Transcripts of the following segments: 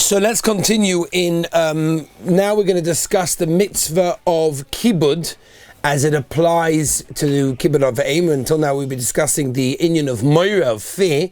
So let's continue in, now we're going to discuss the mitzvah of Kibbud as it applies to Kibbud Av V'em. Until now we've been discussing the inyan of Moira, of fear.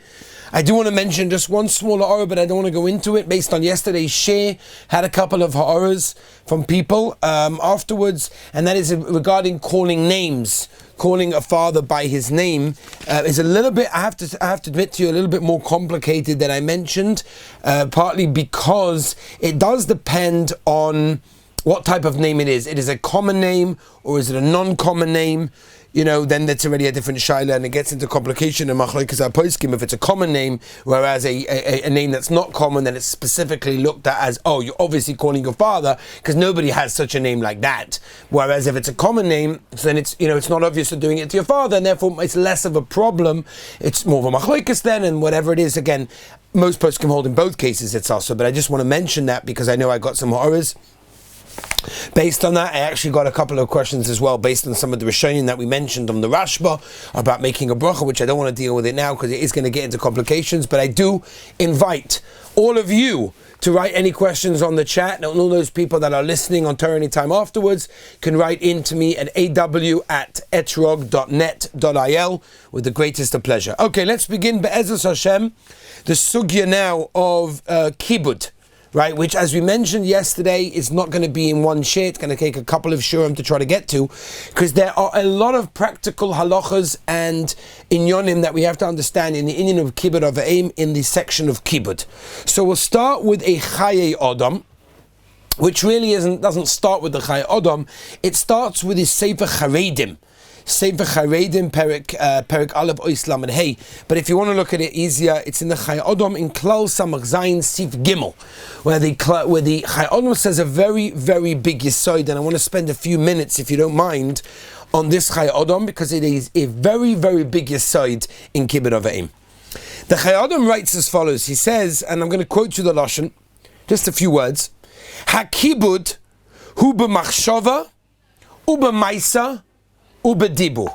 I do want to mention just one smaller ha'ara, but I don't want to go into it. Based on yesterday's share, had a couple of ha'aras from people afterwards, and that is regarding calling names. Calling a father by his name is a little bit, I have to admit to you, a little bit more complicated than I mentioned, partly because it does depend on what type of name it is. It is a common name or is it a non-common name? You know, then that's already a different shaila, and it gets into complication in machlokes poskim if it's a common name, whereas a name that's not common, then it's specifically looked at as, oh, you're obviously calling your father, because nobody has such a name like that. Whereas if it's a common name, then it's, you know, it's not obvious you're doing it to your father, and therefore it's less of a problem. It's more of a machlokes then, and whatever it is, again, most poskim hold in both cases it's also, but I just want to mention that because I know I got some horrors. Based on that, I actually got a couple of questions as well, based on some of the Rishonim that we mentioned on the Rashba about making a bracha, which I don't want to deal with it now because it is going to get into complications. But I do invite all of you to write any questions on the chat. And all those people that are listening on Torah Anytime afterwards can write in to me at aw@etrog.net.il with the greatest of pleasure. Okay, let's begin Be'ezus Hashem, the sugya now of Kibbud. Right, which, as we mentioned yesterday, is not going to be in one share. It's going to take a couple of shurim to try to get to, because there are a lot of practical halachas and inyonim that we have to understand in the inyan of Kibbud Av V'em in the section of Kibbud. So we'll start with a Chaye Adam, which really doesn't start with the Chaye Adam. It starts with his Sefer Charedim. Sefer Charedim, Perik Aleph Ois Lamed Hey. But if you want to look at it easier, it's in the Chaye Adam in Klal Samach Zayin Sif Gimel, where the Chaye Adam says a very, very big yesod, and I want to spend a few minutes, if you don't mind, on this Chaye Adam, because it is a very, very big yesod in Kibbud Av V'em. The Chaye Adam writes as follows. He says, and I'm going to quote you the lashon, just a few words. HaKibbud hu b'machshava u b'maisa ubedibu.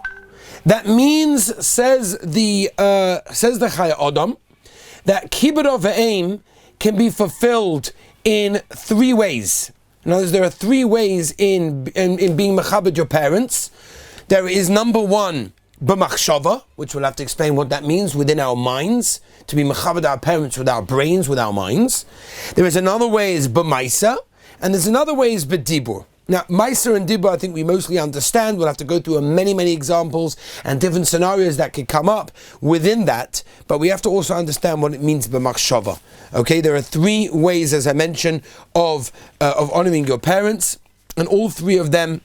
That means, says the Chaye Adam, that Kibbud Av V'em can be fulfilled in three ways. In other words, there are three ways in being mechabed your parents. There is number one, b'machshava, which we'll have to explain what that means within our minds, to be mechabed our parents with our brains, with our minds. There is another way is b'maisa, and there's another way is b'dibur. Now, Meiser and Dibur, I think we mostly understand. We'll have to go through many, many examples and different scenarios that could come up within that. But we have to also understand what it means b'machshava. Okay, there are three ways, as I mentioned, of honoring your parents, and all three of them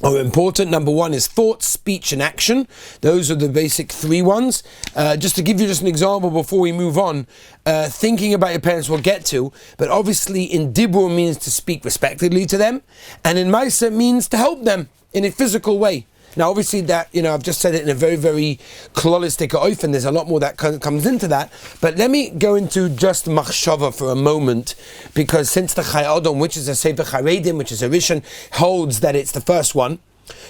are important. Number one is thought, speech, and action. Those are the basic three ones. Just to give you just an example before we move on, thinking about your parents we'll get to, but obviously in Dibur means to speak respectfully to them, and in Maisa means to help them in a physical way. Now obviously that, you know, I've just said it in a very, very klolistic oath, and there's a lot more that comes into that, but let me go into just machshava for a moment, because since the Chaye Adam, which is a Sefer Charedim, which is a Rishon, holds that it's the first one,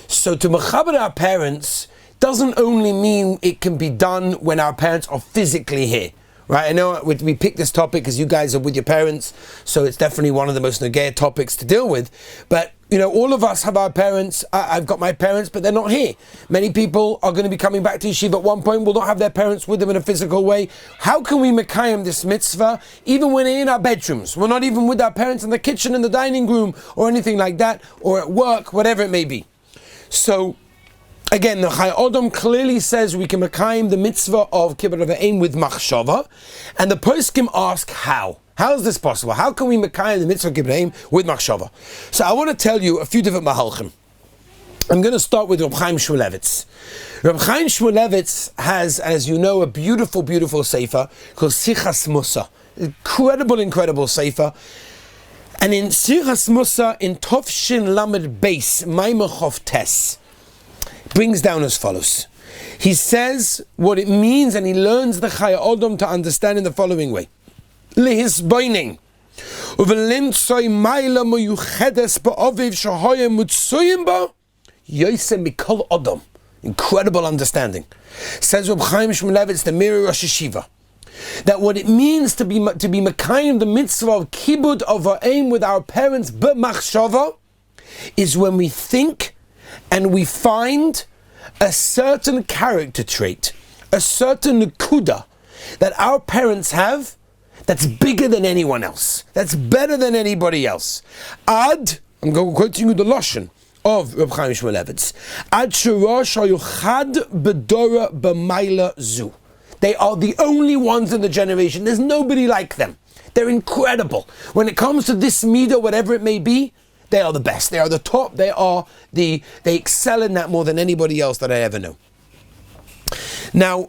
so to mechaber our parents doesn't only mean it can be done when our parents are physically here. Right, I know we picked this topic because you guys are with your parents, so it's definitely one of the most nagaya topics to deal with. But, you know, all of us have our parents. I've got my parents, but they're not here. Many people are going to be coming back to yeshiva at one point, will not have their parents with them in a physical way. How can we mekayim this mitzvah, even when we're in our bedrooms? We're not even with our parents in the kitchen, in the dining room, or anything like that, or at work, whatever it may be. So, again, the Chaye Adam clearly says we can mekayim the mitzvah of Kibbud Av V'em with machshava, and the poskim ask how. How is this possible? How can we mekayim the mitzvah of Kibbud Av V'em with machshava? So I want to tell you a few different mahalchim. I'm going to start with Reb Chaim Shmulevitz. Reb Chaim Shmulevitz has, as you know, a beautiful, beautiful sefer called Sichas Musa. Incredible sefer. And in Sichas Musa, in Tovshin Lamed Beis, Maimachov Tes, brings down as follows. He says what it means, and he learns the Chaye Adam to understand in the following way. Lehisbaining. Uvelimtsoi maila muyuchedes ba'aviv shahoye mutsoyim ba yosem mikol Adam. Incredible understanding. Says Reb Chaim Shmulevitz, the Mirror Rosh Yeshiva. that what it means to be Mekayim the mitzvah of Kibbud Av V'em with our parents b'machshava is when we think and we find a certain character trait, a certain nekuda that our parents have that's bigger than anyone else, that's better than anybody else. I'm quoting you the Lashon of Reb Chaim Shmulevitz. Ad shirash hayuchad bedora b'mayla zu. They are the only ones in the generation. There's nobody like them. They're incredible. When it comes to this midah, whatever it may be, they are the best. They are the top. They excel in that more than anybody else that I ever know. Now,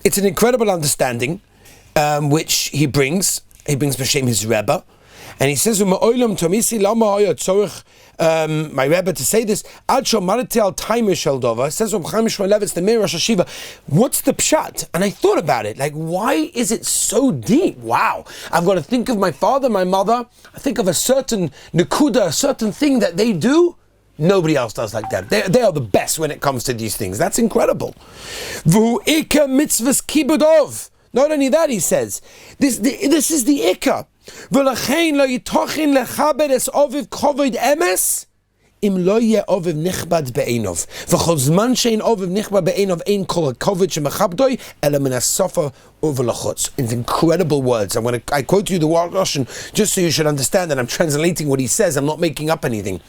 it's an incredible understanding which he brings. He brings b'shem his Rebbe. And he says, my Rebbe to say this, says the Meir Rosh Hashiva, what's the pshat? And I thought about it, like, why is it so deep? Wow, I've got to think of my father, my mother, I think of a certain nekuda, a certain thing that they do. Nobody else does like that. They are the best when it comes to these things. That's incredible. Not only that, he says, this is the ikka. ולכן לא יתוכן לכבד את אביו כבוד אמס אם לא יהיה אביו נכבד בעיניו וכל זמן שאין אביו נכבד בעיניו אין כל הכבוד שמכבדוי אלא מן הסופר ובלחוץ. In incredible words. I quote you the Russian just so you should understand that I'm translating what he says. I'm not making up anything.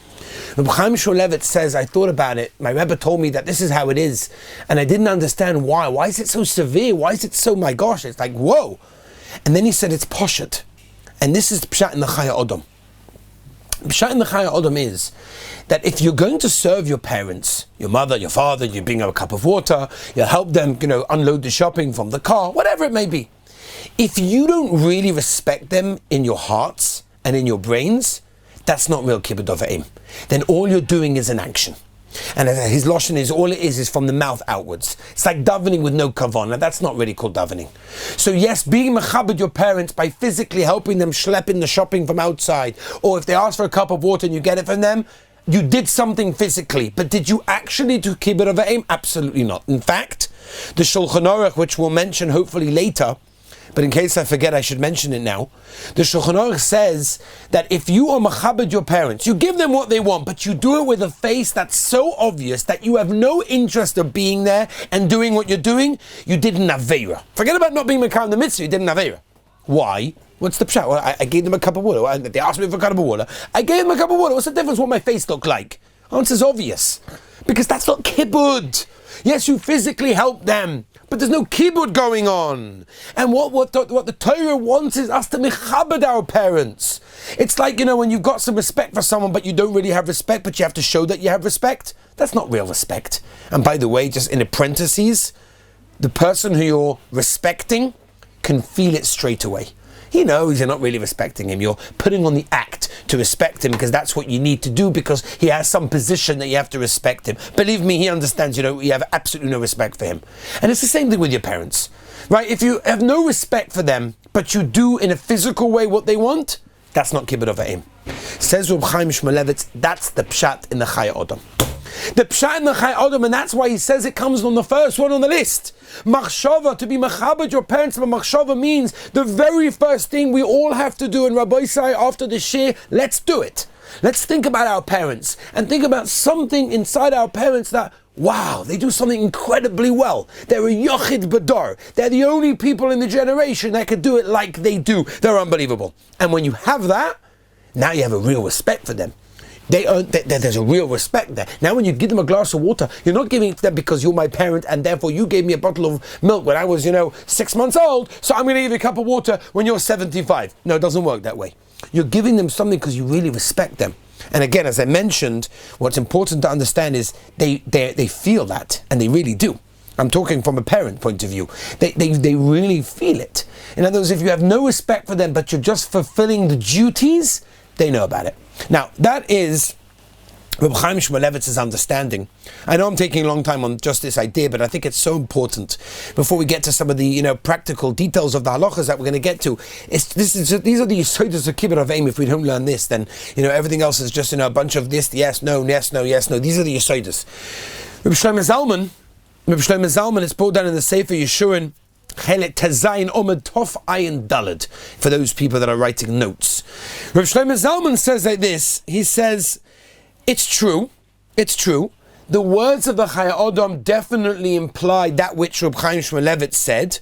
Reb Chaim Shmulevitz says, I thought about it. My Rebbe told me that this is how it is, and I didn't understand why. Why is it so severe? Why is it so, my gosh, it's like, whoa. And then he said it's poshet. And this is the pshat in the Chaya Odom. Pshat in the Chaya Odom is that if you're going to serve your parents, your mother, your father, you bring them a cup of water, you help them, unload the shopping from the car, whatever it may be. If you don't really respect them in your hearts and in your brains, that's not real Kibbud Av V'em. Then all you're doing is an action. And his lashon is, all it is from the mouth outwards. It's like davening with no kavanah. That's not really called davening. So yes, being mechabed your parents by physically helping them schlep in the shopping from outside, or if they ask for a cup of water and you get it from them, you did something physically. But did you actually do Kibbud Av V'em? Absolutely not. In fact, the Shulchan Aruch, which we'll mention hopefully later, but in case I forget, I should mention it now. The Shulchan Aruch says that if you are machabed your parents, you give them what they want, but you do it with a face that's so obvious that you have no interest of being there and doing what you're doing, you did an aveira. Forget about not being makar in the mitzvah, you did an aveira. Why? What's the pshat? Well, I gave them a cup of water. They asked me for a cup of water. I gave them a cup of water. What's the difference what my face looked like? Answer's obvious. Because that's not kibbud. Yes, you physically help them, but there's no kibbud going on. And what the Torah wants is us to mechabed our parents. It's like, when you've got some respect for someone, but you don't really have respect, but you have to show that you have respect. That's not real respect. And by the way, just in parentheses, the person who you're respecting can feel it straight away. He knows you're not really respecting him. You're putting on the act to respect him because that's what you need to do because he has some position that you have to respect him. Believe me, he understands, you have absolutely no respect for him. And it's the same thing with your parents, right? If you have no respect for them, but you do in a physical way what they want, that's not Kibbud Av V'em. Says Reb Chaim Shmulevitz, that's the pshat in the Chaya Odom. The pshat in the Chaya Odom, and that's why he says it comes on the first one on the list. Machshava, to be machabed your parents, but machshava means the very first thing we all have to do. And Rabbi Isai, after the shir, let's do it. Let's think about our parents and think about something inside our parents that, wow, they do something incredibly well. They're a yochid badar. They're the only people in the generation that could do it like they do. They're unbelievable. And when you have that, now you have a real respect for them. There's a real respect there. Now when you give them a glass of water, you're not giving it to them because you're my parent and therefore you gave me a bottle of milk when I was, 6 months old, so I'm going to give you a cup of water when you're 75. No, it doesn't work that way. You're giving them something because you really respect them. And again, as I mentioned, what's important to understand is they feel that, and they really do. I'm talking from a parent point of view. They really feel it. In other words, if you have no respect for them, but you're just fulfilling the duties, they know about it. Now, that is Reb Chaim Shmulevitz's understanding. I know I'm taking a long time on just this idea, but I think it's so important before we get to some of the practical details of the halachas that we're going to get to. These are the yisodos of Kibbud Av V'em. If we don't learn this, then everything else is just a bunch of this, yes, no, yes, no, yes, no. These are the yisodos. Reb Shlomo Zalman, it's brought down in the Sefer Yeshurun Chelet Tezayin Omed Tov Ayin Daled, for those people that are writing notes. Rav Shlomo Zalman says like this. He says, it's true. The words of the Chayei Adam definitely imply that which Reb Chaim Shmulevitz said.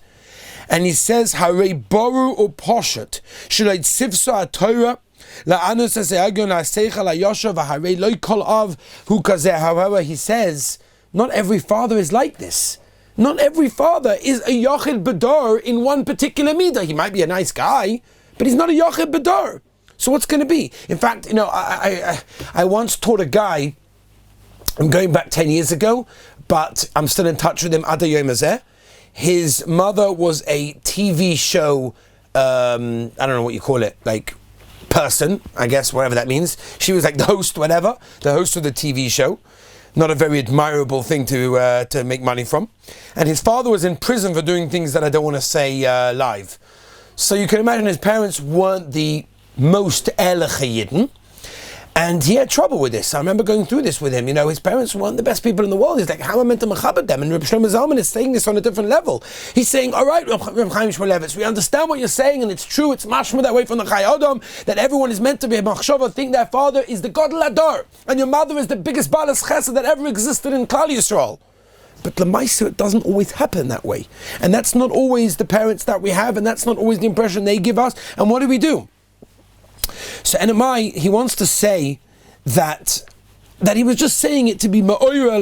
And he says, Harei Boru Uposhet, Shalei Tzivsa HaTorah, However, he says, not every father is like this. Not every father is a Yochid Bador in one particular midah. He might be a nice guy, but he's not a Yochid Bador. So what's going to be? In fact, I once taught a guy, I'm going back 10 years ago, but I'm still in touch with him, Ada Yom Hazeh. His mother was a TV show, I don't know what you call it, like person, I guess, whatever that means. She was like the host, the host of the TV show. Not a very admirable thing to make money from. And his father was in prison for doing things that I don't want to say live. So you can imagine his parents weren't the most ehrliche Yidden. And he had trouble with this. I remember going through this with him. His parents weren't the best people in the world. He's like, how am I meant to mechabed them? And Reb Shlomo Zalman is saying this on a different level. He's saying, all right, Reb Chaim Shmulevitz, we understand what you're saying, and it's true, it's mashma that way from the Chayei Adam, that everyone is meant to be a machshava, think their father is the Gadol Hador, and your mother is the biggest balas chesed that ever existed in Klal Yisrael. But L'maisa, it doesn't always happen that way. And that's not always the parents that we have, and that's not always the impression they give us. And what do? So NMI, he wants to say that he was just saying it to be ma'oira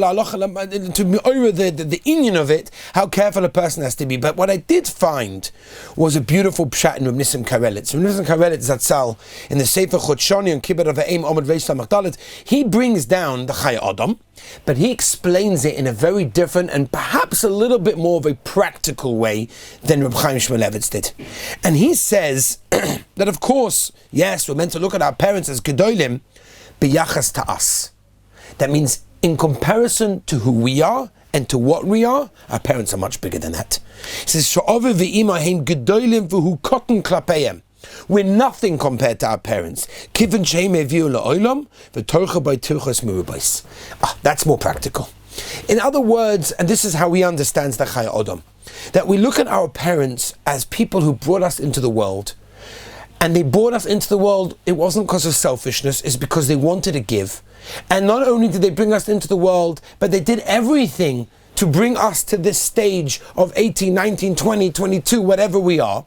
the inyan of it, how careful a person has to be. But what I did find was a beautiful pshat in Reb Nissim Karelitz. Reb Nissim Karelitz Zatzal, in the Sefer Chodshoni on Kibbud Av V'em Omid Reish Samach Dalet, he brings down the Chayei Adam, but he explains it in a very different and perhaps a little bit more of a practical way than Reb Chaim Shmulevitz did. And he says that, of course, yes, we're meant to look at our parents as gedolim b'yachas to us. That means in comparison to who we are and to what we are, our parents are much bigger than that. He says, Sha'ove v'imahim gedolim v'hu kotten klapeyem. We're nothing compared to our parents. Kivin she'hem eviu la'olam v'torcha b'tirchos merubos. That's more practical. In other words, and this is how he understands the Chayei Adam, that we look at our parents as people who brought us into the world. And they brought us into the world, it wasn't because of selfishness, it's because they wanted to give. And not only did they bring us into the world, but they did everything to bring us to this stage of 18, 19, 20, 22, whatever we are.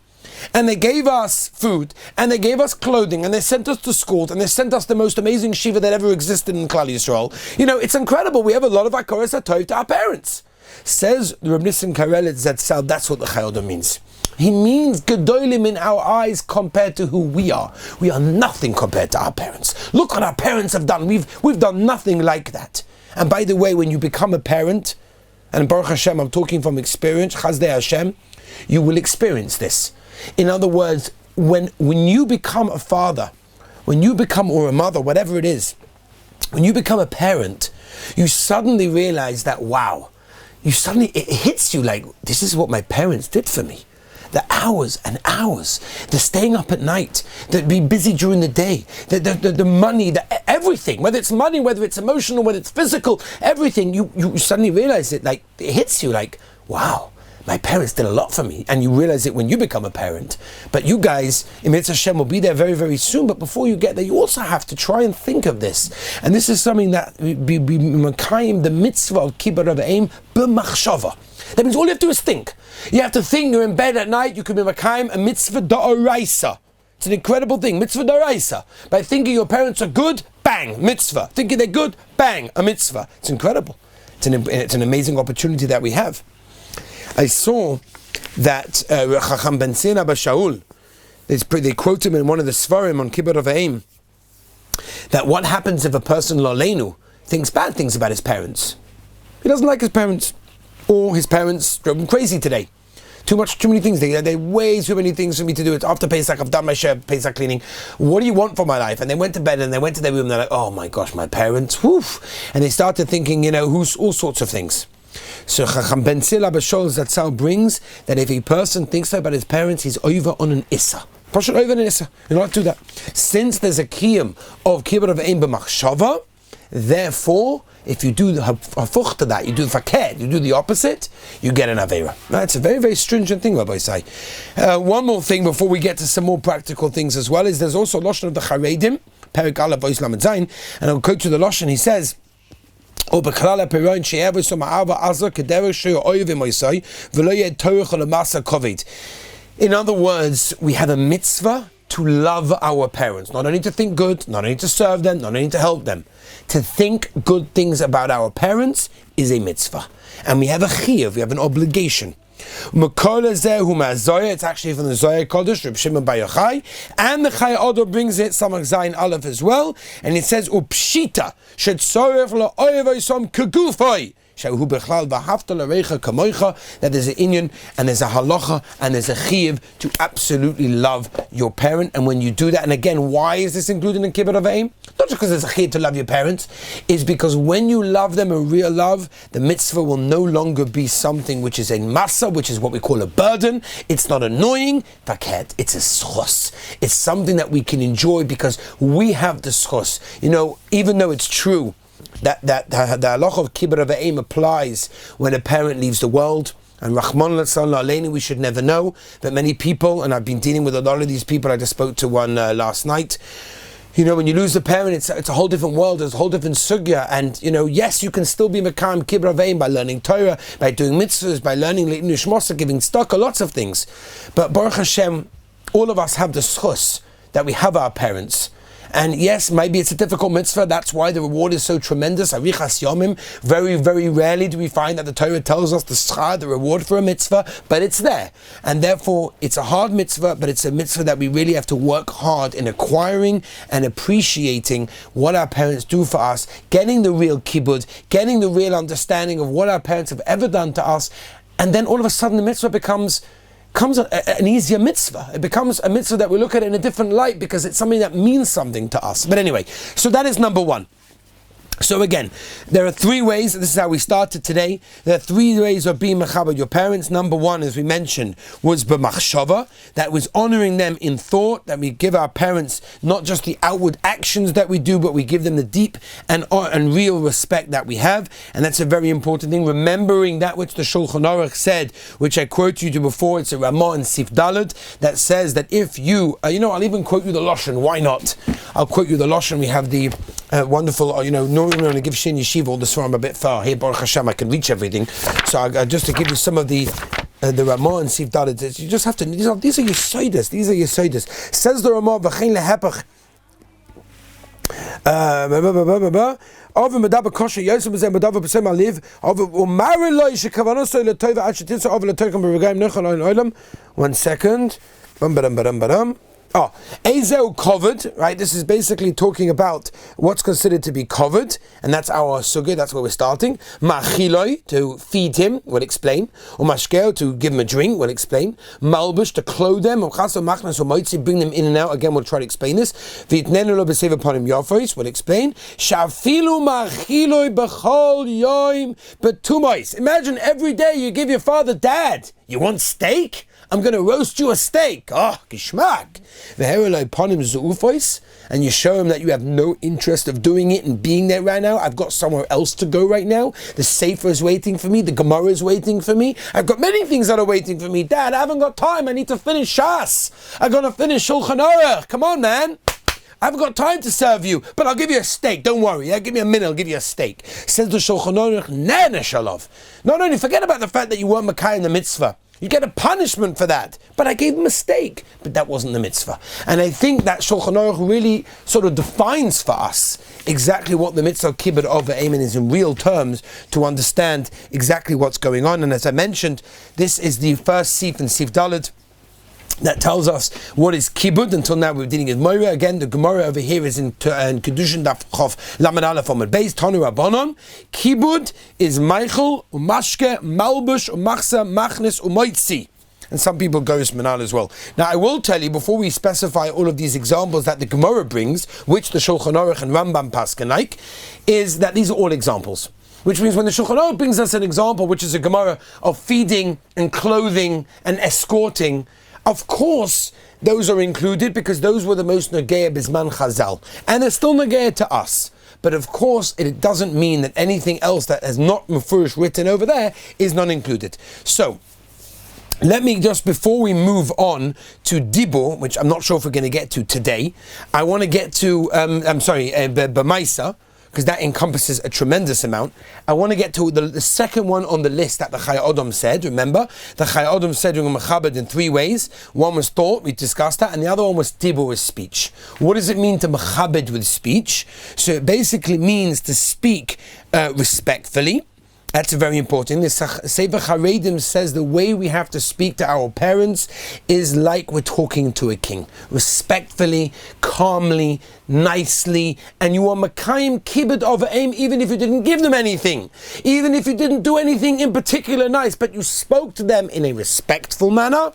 And they gave us food, and they gave us clothing, and they sent us to schools, and they sent us the most amazing shiva that ever existed in Klal Yisrael. It's incredible. We have a lot of Hakaras HaTov to our parents. Says Reb Nissim Karelitz Zatzal, that's what the Chayei Adam means. He means gedolim in our eyes compared to who we are. We are nothing compared to our parents. Look what our parents have done. We've done nothing like that. And by the way, when you become a parent, and Baruch Hashem, I'm talking from experience, Chazdei Hashem, you will experience this. In other words, when you become a father, or a mother, whatever it is, when you become a parent, you suddenly realize that, wow, it hits you like, this is what my parents did for me. The hours and hours, the staying up at night, the being busy during the day, the money, everything, whether it's money, whether it's emotional, whether it's physical, everything, you suddenly realize it, like, it hits you like, wow, my parents did a lot for me. And you realize it when you become a parent. But you guys, Emetz Hashem, will be there very, very soon. But before you get there, you also have to try and think of this. And this is something that be Makayim, the mitzvah of Kibbud Av V'em, b'machshava. That means all you have to do is think. You have to think, you're in bed at night, you can be Makayim, a mitzvah da'oraisa. It's an incredible thing, mitzvah da'oraisa. By thinking your parents are good, bang, mitzvah. Thinking they're good, bang, a mitzvah. It's incredible. It's an amazing opportunity that we have. I saw that Chacham Ben Sina Bashaul, they quote him in one of the Svarim on Kibbud Av V'em, that what happens if a person, Lolenu, thinks bad things about his parents? He doesn't like his parents, or his parents drove him crazy today. Too many things. They way too many things for me to do. It's after Pesach, I've done my share of Pesach cleaning. What do you want for my life? And they went to bed and they went to their room and they're like, oh my gosh, my parents, woof. And they started thinking, who's all sorts of things. So Chacham Ben Sila B'Shol Zatzal brings that if a person thinks about his parents, he's over on an Issa. You're not to do that. Since there's a kiyum of Kibbud Av V'em b'machshava, Therefore, if you do the hafuch to that, you do the faked, you do the opposite, you get an avera. That's a very, very stringent thing, Rabbi say. One more thing before we get to some more practical things as well is there's also Lashon of the Charedim, Perik Aleph Vos Lamed Zayin, and I'll quote to the Lashon. He says, in other words, we have a mitzvah to love our parents. Not only to think good, not only to serve them, not only to help them. To think good things about our parents is a mitzvah. And we have a chiyuv, we have an obligation. It's actually from the Zohar Kodesh, Reb Shimon Bar Yochai, and the Chai Odo brings it, Samach Zayin Aleph as well, and it says, Upshita, shetzorech la'oyevosom kegufoi. That there's an inyan and there's a halacha and there's a chiyuv to absolutely love your parent. And when you do that, and again, why is this included in Kibbud Av V'em? Not just because there's a chiyuv to love your parents, it's because when you love them in real love, the mitzvah will no longer be something which is a masa, which is what we call a burden. It's not annoying, faket, it's a schos. It's something that we can enjoy because we have the schos. You know, even though it's true that the halacha of Kibbud Av V'em applies when a parent leaves the world, and Rahman Aleinu, we should never know that many people, and I've been dealing with a lot of these people, I just spoke to one last night. You know, when you lose a parent, it's a whole different world, it's a whole different sugya, and you know, yes, you can still be Mekayim Kibbud Av V'em by learning Torah, by doing mitzvahs, by learning Le'inu Shmosa, giving tzedakah, lots of things. But Baruch Hashem, all of us have the schus that we have our parents. And yes, maybe it's a difficult mitzvah, that's why the reward is so tremendous. Arichas Yomim, very, very rarely do we find that the Torah tells us the schar, the reward for a mitzvah, but it's there. And therefore, it's a hard mitzvah, but it's a mitzvah that we really have to work hard in acquiring and appreciating what our parents do for us, getting the real kibbud, getting the real understanding of what our parents have ever done to us, and then all of a sudden the mitzvah becomes an easier mitzvah. It becomes a mitzvah that we look at it in a different light because it's something that means something to us. But anyway, so that is number one. So again, there are three ways, this is how we started today, there are three ways of being mechaber your parents. Number one, as we mentioned, was b'machshava, that was honoring them in thought, that we give our parents not just the outward actions that we do, but we give them the deep and real respect that we have, and that's a very important thing, remembering that which the Shulchan Aruch said, which I quoted you to before, it's a Ramah and Sif Daled, that says that if you, I'll even quote you the Lashon, why not? I'll quote you the Lashon, we have the wonderful, I'm going to give Shin Yeshiva all this from a bit far. Here, Baruch Hashem, I can reach everything. So just to give you some of the Ramah and Sif Dalet, you just have to, these are your Yisoides, Says the Ramah, V'chein lehepach, one second. Ezeu covered, right? This is basically talking about what's considered to be covered, and that's our sugya, that's where we're starting. Machiloi, to feed him, we'll explain. Umashkeo, to give him a drink, we'll explain. Malbush, to clothe them. Umchaso machnas umoitzi, bring them in and out. Again, we'll try to explain this. V'itnenu lo b'sev upon him yafos, we'll explain. Shafilu machiloi b'chol yoim betumois. Imagine every day you give your father, Dad, you want steak? I'm going to roast you a steak. Gishmak. And you show him that you have no interest of doing it and being there right now. I've got somewhere else to go right now. The Sefer is waiting for me. The Gemara is waiting for me. I've got many things that are waiting for me. Dad, I haven't got time. I need to finish Shas. I'm going to finish Shulchan Aruch. Come on, man. I haven't got time to serve you, but I'll give you a steak. Don't worry. Give me a minute. I'll give you a steak. Says the Shulchan Aruch, Nene Shalov. Not only forget about the fact that you weren't Makai in the mitzvah. You get a punishment for that. But I gave him a steak. But that wasn't the mitzvah. And I think that Shulchan Aruch really sort of defines for us exactly what the mitzvah Kibbud Av V'em is in real terms to understand exactly what's going on. And as I mentioned, this is the first Sif and Sif Dalet that tells us what is kibbud. Until now we're dealing with Moira. Again, the Gemara over here is in Kedushin Daf Chof Lamed Aleph Amud Beis Tanu Rabbanon. Kibbud is Meichel Umashke Malbush Umachsa Machnes Umoitzi. And some people go Manal as well. Now I will tell you, before we specify all of these examples that the Gemara brings, which the Shulchan Aruch and Rambam Paskin like, is that these are all examples. Which means when the Shulchan Aruch brings us an example, which is a Gemara of feeding and clothing and escorting, of course, those are included because those were the most Nageya Bisman Chazal. And they're still Nageya to us. but of course it doesn't mean that anything else that has not mufurish written over there is not included. So let me just, before we move on to Dibur, which I'm not sure if we're going to get to today, I want to get to, B'maisa, because that encompasses a tremendous amount. I want to get to the second one on the list that the Chai Odom said. Remember, the Chai Odom said you're mechabed in three ways. One was thought, we discussed that, and the other one was Dibur, with speech. What does it mean to mechabed with speech? So it basically means to speak respectfully. That's very important. The Sefer Haredim says the way we have to speak to our parents is like we're talking to a king. Respectfully, calmly, nicely, and you are Makayim Kibbud Av V'em even if you didn't give them anything. Even if you didn't do anything in particular nice, but you spoke to them in a respectful manner.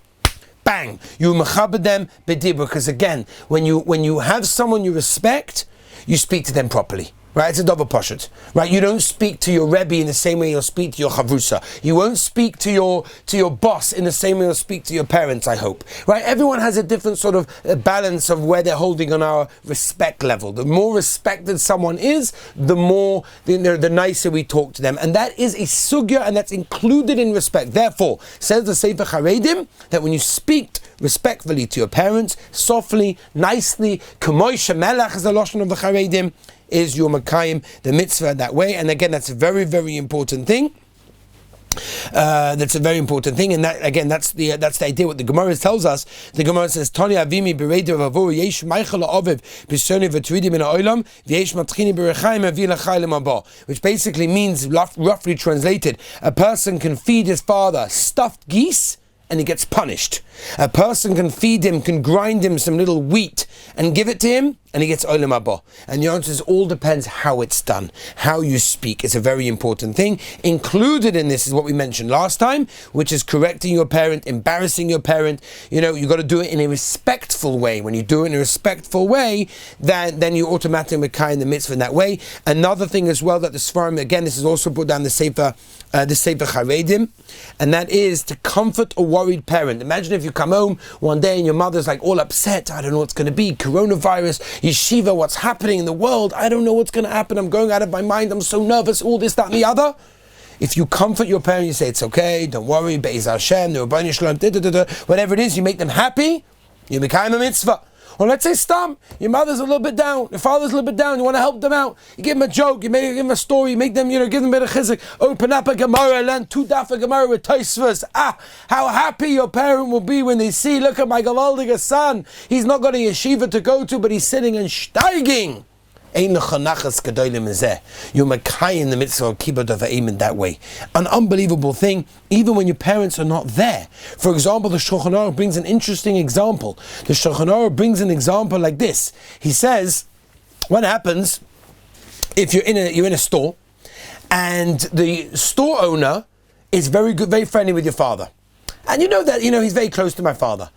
Bang! You mechabed them b'dibur, because again, when you have someone you respect, you speak to them properly. Right, it's a double pashut. Right, you don't speak to your rebbe in the same way you'll speak to your chavrusa. You won't speak to your boss in the same way you'll speak to your parents, I hope. Right, everyone has a different sort of balance of where they're holding on our respect level. The more respected someone is, the more the nicer we talk to them, and that is a sugya, and that's included in respect. Therefore, says the Sefer Haredim that when you speak respectfully to your parents, softly, nicely, kamoy shemelach is the lashon of the Haredim, is your Makayim, the mitzvah that way. And again, that's a very, very important thing. That's a very important thing, and that again, that's the idea. What the Gemara tells us. The Gemara says, "Tani avimi bereider v'avur yesh meichel aviv b'shoni v'turidim min ha'olam v'yesh matchini b'rechaim avi l'chayim haba," which basically means, roughly translated, a person can feed his father stuffed geese and he gets punished. A person can feed him, can grind him some little wheat and give it to him, and he gets olam haba. And the answer is, all depends how it's done. How you speak is a very important thing. Included in this is what we mentioned last time, which is correcting your parent, embarrassing your parent. You got to do it in a respectful way. When you do it in a respectful way, then you automatically mekayim the mitzvah in that way. Another thing as well that the Sfarim, again, this is also put down the Sefer Haredim, and that is to comfort a worried parent. Imagine if you come home one day and your mother's like all upset. I don't know what's going to be. Coronavirus, yeshiva, what's happening in the world? I don't know what's going to happen. I'm going out of my mind. I'm so nervous. All this, that, and the other. If you comfort your parent, you say it's okay. Don't worry. Be'ez Hashem, whatever it is, you make them happy. You become a mitzvah. Or let's say stam, your mother's a little bit down, your father's a little bit down, you want to help them out. You give them a joke, give them a story, you make them, give them a bit of chizik. Open up a Gemara, learn 2 daf of Gemara with Tosfos. How happy your parent will be when they see, look at my Gavaldiga son. He's not got a yeshiva to go to, but he's sitting and steiging. You're Makayim the mitzvah of Kibbud Av V'em in that way. An unbelievable thing, even when your parents are not there. For example, the Shulchan Aruch brings an interesting example. The Shulchan Aruch brings an example like this. He says, what happens if you're in a store, and the store owner is very good, very friendly with your father, and you know that he's very close to my father.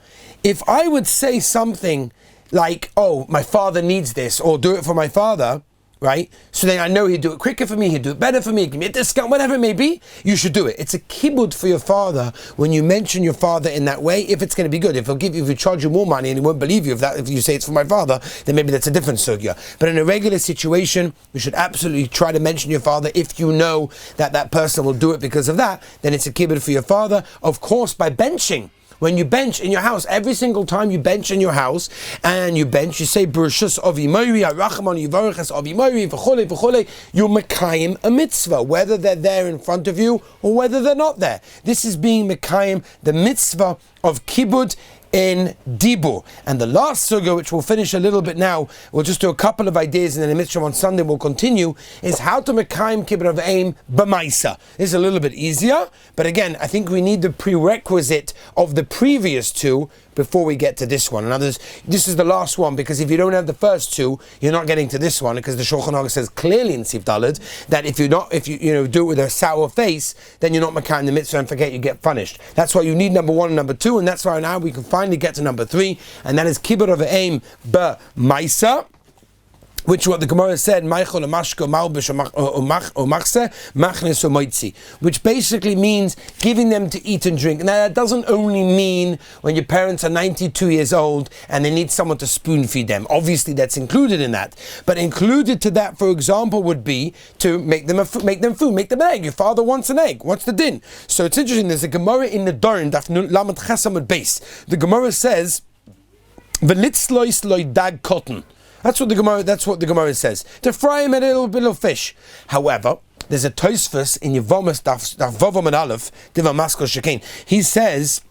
If I would say something like, oh, my father needs this, or do it for my father, right? So then I know he'd do it quicker for me, he'd do it better for me, give me a discount, whatever it may be, you should do it. It's a kibbud for your father when you mention your father in that way, if it's going to be good. If you charge you more money and he won't believe you, if you say it's for my father, then maybe that's a different sugya. But in a regular situation, you should absolutely try to mention your father. If you know that person will do it because of that, then it's a kibbud for your father. Of course, by benching. When you bench in your house, every single time you bench in your house, and you say Bereshus Avi Moiri, Arachamon Yivarachas Avi Moiri, v'chole v'chole, you're Mekayim a mitzvah, whether they're there in front of you or whether they're not there. This is being Mekayim, the mitzvah of Kibbud in Dibur. And the last sugya, which we'll finish a little bit now, we'll just do a couple of ideas, and then the mitzvah on Sunday we'll continue, is how to Mekayim Kibbud Av V'em b'maisa. This is a little bit easier, but again, I think we need the prerequisite of the previous two before we get to this one. In other words, this is the last one, because if you don't have the first two, you're not getting to this one, because the Shulchan Aruch says clearly in Sif Daled that if you do it with a sour face, then you're not Mekayim the mitzvah, and forget, you get punished. That's why you need number 1 and number 2, and that's why now we can finally get to number 3, and that is Kibbud Av V'em b'maisa. which what the Gemara said, which basically means giving them to eat and drink. Now that doesn't only mean when your parents are 92 years old and they need someone to spoon feed them. Obviously that's included in that. But included to that, for example, would be to make them food, make them an egg. Your father wants an egg. What's the din? So it's interesting, there's a Gemara in the Dorin, Daf Lamed Chesamud Beis. The Gemara says, V'litzlois loy dag cotton. That's what the Gemara says. To fry him a little fish. However, there's a Tosfos in Yevomas Daf Vavam and Aleph Diva Maskal Shekain. He says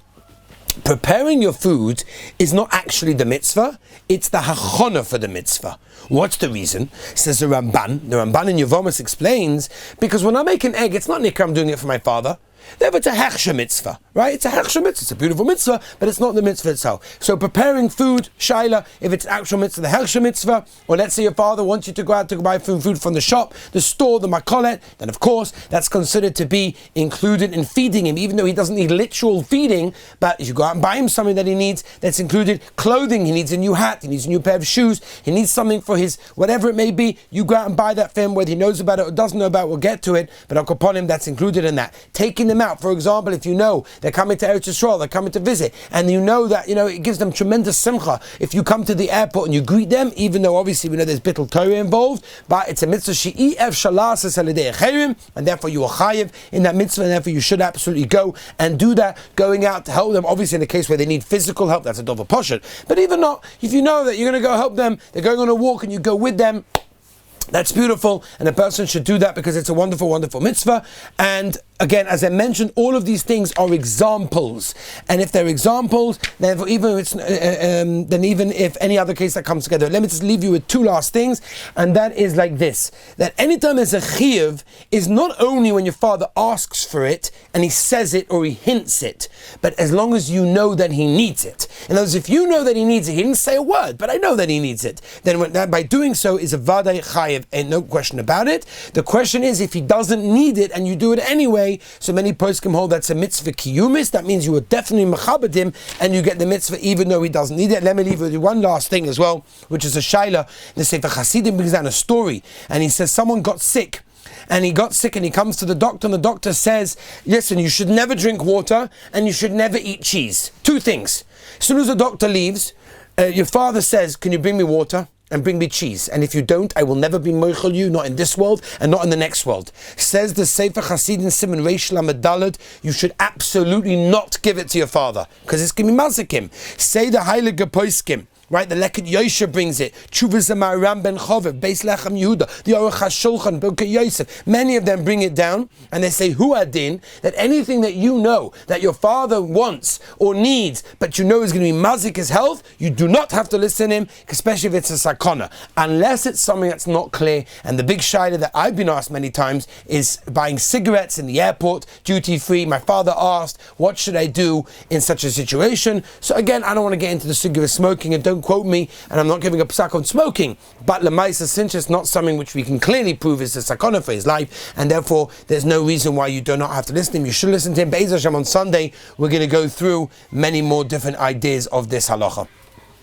preparing your food is not actually the mitzvah; it's the hachana for the mitzvah. What's the reason? Says the Ramban. The Ramban in Yevomas explains because when I make an egg, it's not nikra. I'm doing it for my father. Therefore, it's a hechsha mitzvah, right? It's a hechsha mitzvah. It's a beautiful mitzvah, but it's not the mitzvah itself. So preparing food, shaila, if it's actual mitzvah, the hechsha mitzvah, or let's say your father wants you to go out to buy food from the shop, the store, the makolet, then of course, that's considered to be included in feeding him, even though he doesn't need literal feeding, but if you go out and buy him something that he needs, that's included clothing, he needs a new hat, he needs a new pair of shoes, he needs something for his, whatever it may be, you go out and buy that for him, whether he knows about it or doesn't know about it, we'll get to it, but upon him, that's included in that. Taking them out, for example, if you know they're coming to Eretz Yisrael, they're coming to visit, and you know that, it gives them tremendous simcha if you come to the airport and you greet them, even though obviously we know there's bittul Torah involved, but it's a mitzvah she'ef shalas salidei chayrim, and therefore you are chayiv in that mitzvah, and therefore you should absolutely go and do that, going out to help them, obviously in the case where they need physical help, that's a dover poshet, but even not, if you know that you're going to go help them, they're going on a walk and you go with them, that's beautiful, and a person should do that because it's a wonderful, wonderful mitzvah. And again, as I mentioned, all of these things are examples, and if they're examples, then even if any other case that comes together, let me just leave you with two last things, and that is like this: that anytime there's a chiyuv, is not only when your father asks for it and he says it or he hints it, but as long as you know that he needs it. In other words, if you know that he needs it, he didn't say a word, but I know that he needs it, then by doing so is a vaday chayiv, and no question about it. The question is if he doesn't need it and you do it anyway. So many poskim hold that's a mitzvah kiyumis. That means you are definitely mechabed him and you get the mitzvah even though he doesn't need it. Let me leave you with one last thing as well, which is a shaila. The Sefer Hasidim brings down a story, and he says someone got sick. And he got sick and he comes to the doctor, and the doctor says, listen, you should never drink water and you should never eat cheese. Two things. As soon as the doctor leaves, your father says, can you bring me water? And bring me cheese. And if you don't, I will never be moichel you, not in this world and not in the next world. Says the Sefer Hasidim Siman Reish Lamed Daled, you should absolutely not give it to your father, because it's going to be mazikim. Say the Heilige Poskim. Right, the Leket Yosha brings it. Chuvas Amaram Ben Chovev, Beis Lechem Yehuda, the Aruch HaShulchan, Birkei Yosef. Many of them bring it down, and they say, Hu Adin, that anything that you know that your father wants or needs, but you know is going to be mazik his health, you do not have to listen to him, especially if it's a sakana, unless it's something that's not clear. And the big shayla that I've been asked many times is buying cigarettes in the airport, duty free. My father asked, what should I do in such a situation? So again, I don't want to get into the sugya of smoking, and don't quote me, and I'm not giving a psak on smoking, but lemaisa, since it's not something which we can clearly prove is a sakana for his life, and therefore there's no reason why you do not have to listen to him. You should listen to him. Be'ez Hashem, on Sunday we're going to go through many more different ideas of this halacha.